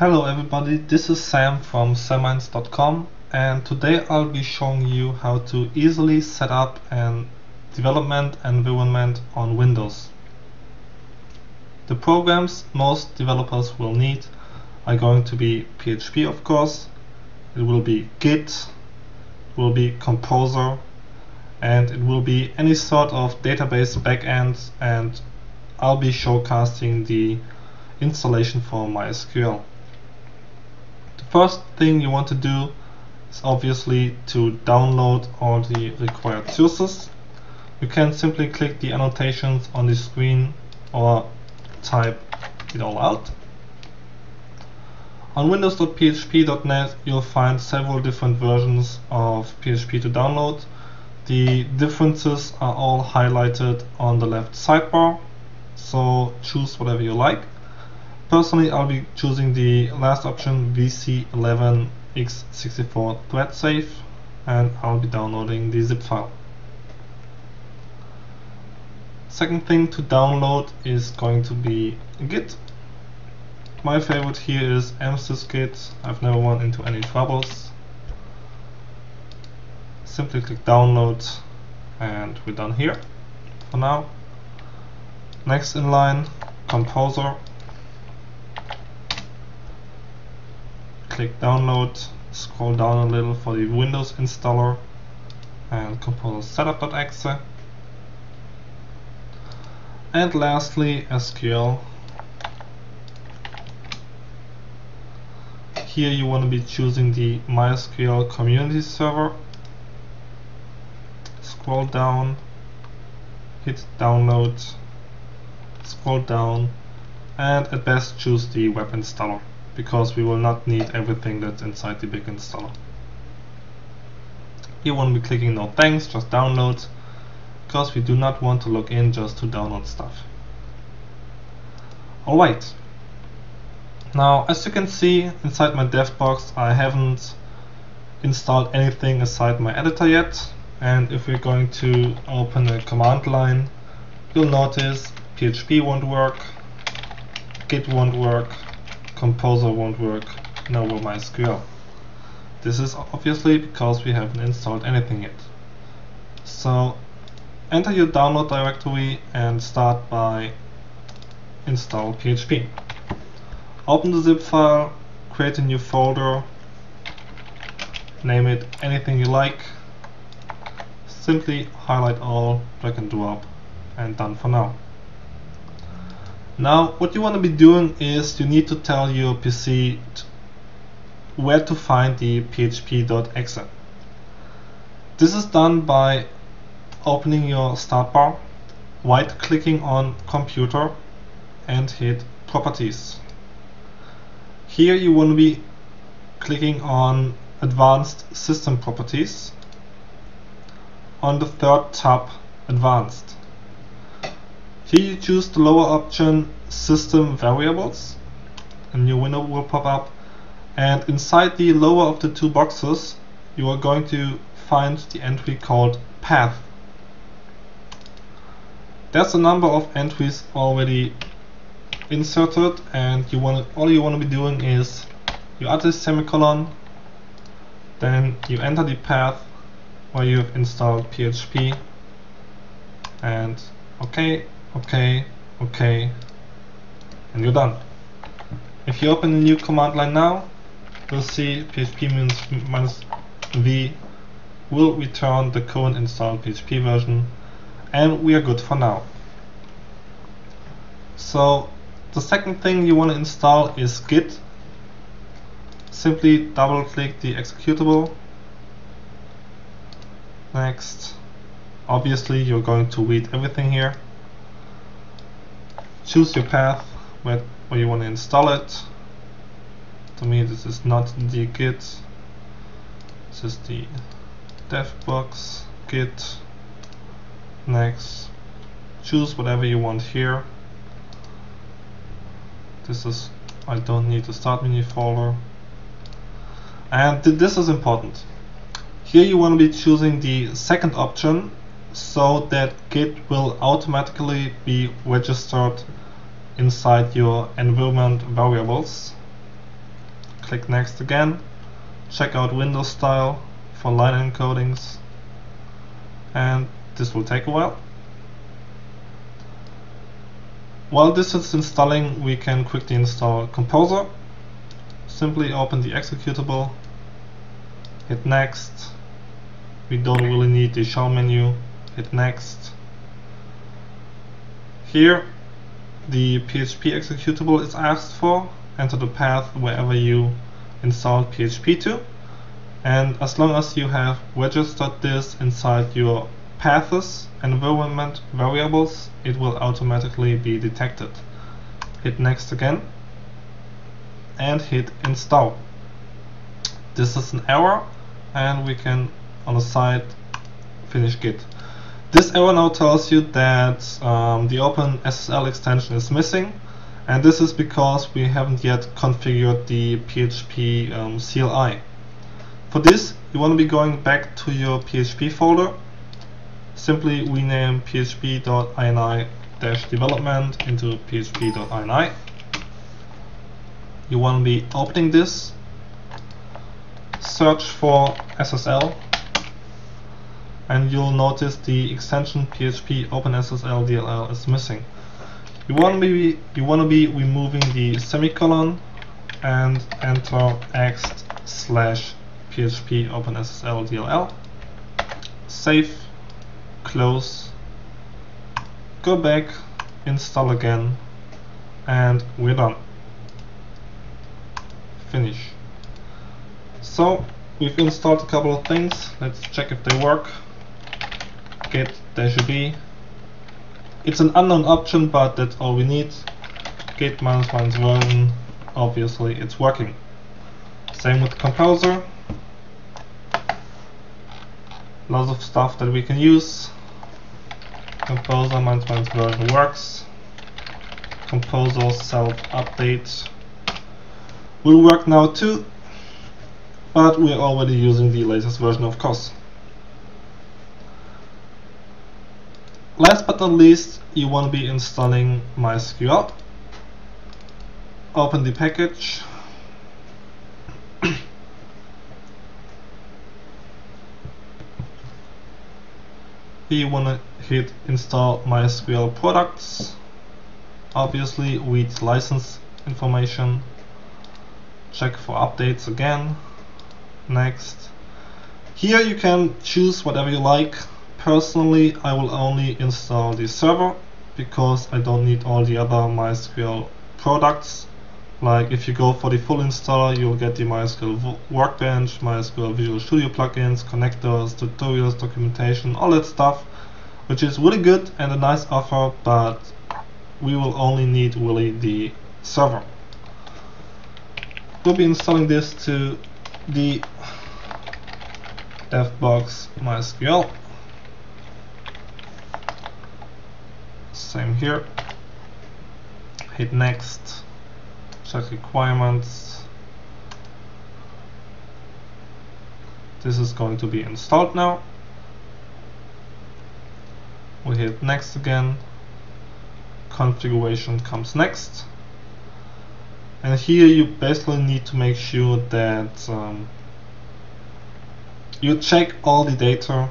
Hello everybody, this is Sam from samminds.com, and today I'll be showing you how to easily set up an development environment on Windows. The programs most developers will need are going to be PHP, of course, it will be Git, it will be Composer, and it will be any sort of database backend, and I'll be showcasing the installation for MySQL. First thing you want to do is obviously to download all the required sources. You can simply click the annotations on the screen or type it all out. On windows.php.net you'll find several different versions of PHP to download. The differences are all highlighted on the left sidebar, so choose whatever you like. Personally, I'll be choosing the last option, VC11x64 thread safe, and I'll be downloading the zip file. Second thing to download is going to be Git. My favorite here is msysgit. I've never run into any troubles. Simply click download and we're done here for now. Next in line, Composer. Click download, scroll down a little for the Windows installer and Composer setup.exe. And lastly, SQL. Here you want to be choosing the MySQL community server. Scroll down, hit download, scroll down, and at best choose the web installer, because we will not need everything that's inside the big installer. You won't be clicking no thanks, just download, because we do not want to log in just to download stuff. Alright, now as you can see inside my dev box I haven't installed anything aside my editor yet, and if we're going to open a command line you'll notice PHP won't work, Git won't work, Composer won't work, nor will MySQL. This is obviously because we haven't installed anything yet. So enter your download directory and start by install PHP. Open the zip file, create a new folder, name it anything you like, simply highlight all, drag and drop, and done for now. Now what you want to be doing is you need to tell your PC where to find the php.exe. This is done by opening your start bar, right clicking on computer and hit properties. Here you want to be clicking on advanced system properties on the third tab, advanced. Here you choose the lower option, System Variables. A new window will pop up, and inside the lower of the two boxes you are going to find the entry called Path. There's a number of entries already inserted, and all you want to be doing is you add a semicolon, then you enter the path where you have installed PHP, and OK, and you're done. If you open a new command line now, you'll see php-v will return the current installed PHP version, and we are good for now. So the second thing you want to install is Git. Simply double click the executable. Next. Obviously you're going to read everything here. Choose your path where you want to install it. To me this is not the Git, this is the dev box, Git. Next, choose whatever you want here. This is, I don't need the start menu folder. And this is important. Here you want to be choosing the second option, so that Git will automatically be registered inside your environment variables. click next again, check out Windows style for line encodings, and this will take a while. While this is installing, we can quickly install Composer. Simply open the executable, hit next. We don't really need the show menu, hit next. Here the PHP executable is asked for. Enter the path wherever you installed PHP to, and as long as you have registered this inside your paths environment variables, it will automatically be detected. Hit next again and hit install. This is an error, and we can on the side finish Git. This error now tells you that the OpenSSL extension is missing, and this is because we haven't yet configured the PHP CLI. For this, you want to be going back to your PHP folder. Simply rename php.ini-development into php.ini. You want to be opening this, search for SSL, and you'll notice the extension PHP OpenSSL DLL is missing. You want to be removing the semicolon and enter x/php OpenSSL DLL. Save, close, go back, install again, and we're done. Finish. So we've installed a couple of things. Let's check if they work. Git -b. It's an unknown option, but that's all we need. Git ---- version. Obviously it's working. Same with Composer. Lots of stuff that we can use. Composer ---- version works. Composer self-update will work now too, but we're already using the latest version, of course. Last but not least, you want to be installing MySQL. Open the package. Here you want to hit install MySQL products. Obviously read license information. Check for updates again. Next. Here you can choose whatever you like. Personally, I will only install the server because I don't need all the other MySQL products. Like if you go for the full installer, you'll get the MySQL Workbench, MySQL Visual Studio plugins, connectors, tutorials, documentation, all that stuff, which is really good and a nice offer, but we will only need really the server. We'll be installing this to the DevBox MySQL. Same here. Hit next. Check requirements. This is going to be installed now. We hit next again. Configuration comes next. And here you basically need to make sure that you check all the data,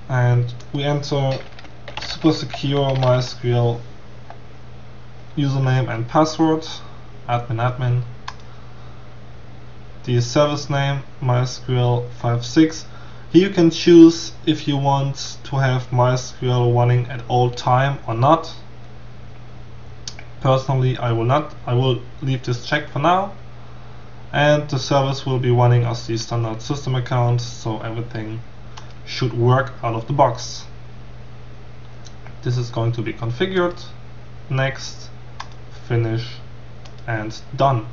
and we enter super secure MySQL username and password, admin. The service name MySQL 5.6. Here you can choose if you want to have MySQL running at all time or not. Personally, I will not. I will leave this checked for now, and the service will be running as the standard system account, so everything should work out of the box. This is going to be configured. Next, finish, and done.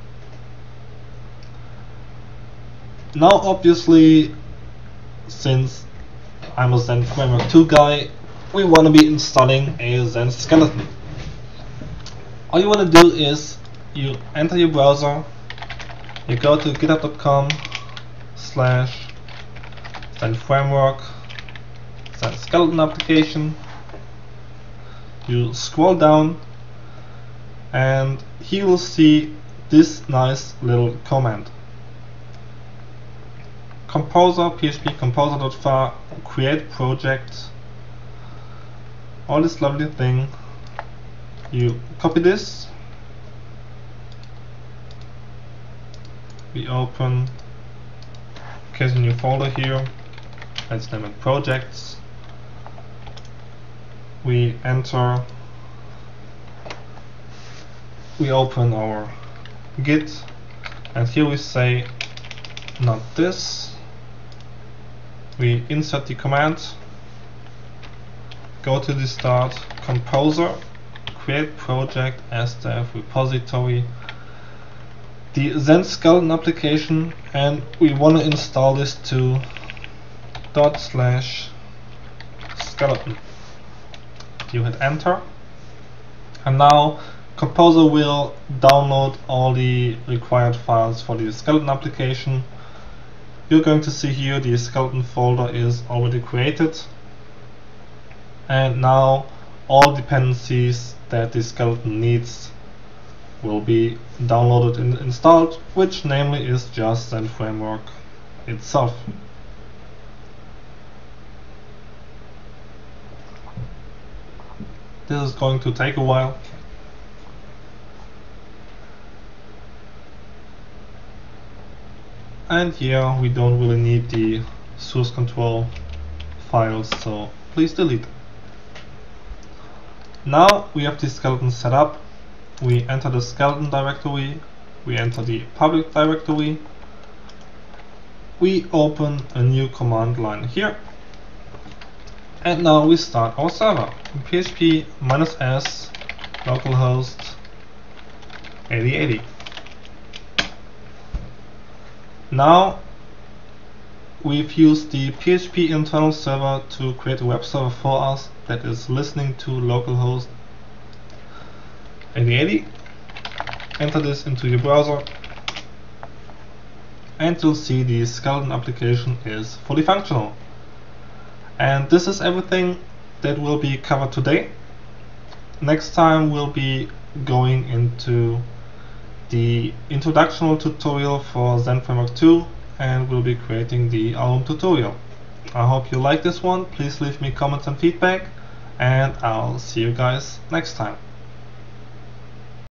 Now obviously, since I'm a Zend Framework 2 guy, we want to be installing a ZendSkeleton. All you want to do is you enter your browser, you go to github.com/Zend Framework, ZendSkeletonApplication. You scroll down, and here you will see this nice little command. Composer, PHP composer.var, create project, all this lovely thing. You copy this, we open, create a new folder here, let's name it projects, we enter, we open our Git, and here we say not this, we insert the command, go to the start, composer, create project as dev repository, the ZendSkeletonApplication, and we want to install this to /skeleton. You hit enter, and now Composer will download all the required files for the skeleton application. You're going to see here the skeleton folder is already created, and now all dependencies that the skeleton needs will be downloaded and installed, which namely is just Zend Framework itself. This is going to take a while. And here we don't really need the source control files, so please delete. Now we have the skeleton set up. We enter the skeleton directory, we enter the public directory, we open a new command line here, and now we start our server. PHP -s localhost 8080. Now we've used the PHP internal server to create a web server for us that is listening to localhost 8080. Enter this into your browser and you'll see the skeleton application is fully functional. And this is everything that will be covered today. Next time we'll be going into the introductional tutorial for Zend Framework 2, and we'll be creating the album tutorial. I hope you like this one. Please leave me comments and feedback, and I'll see you guys next time.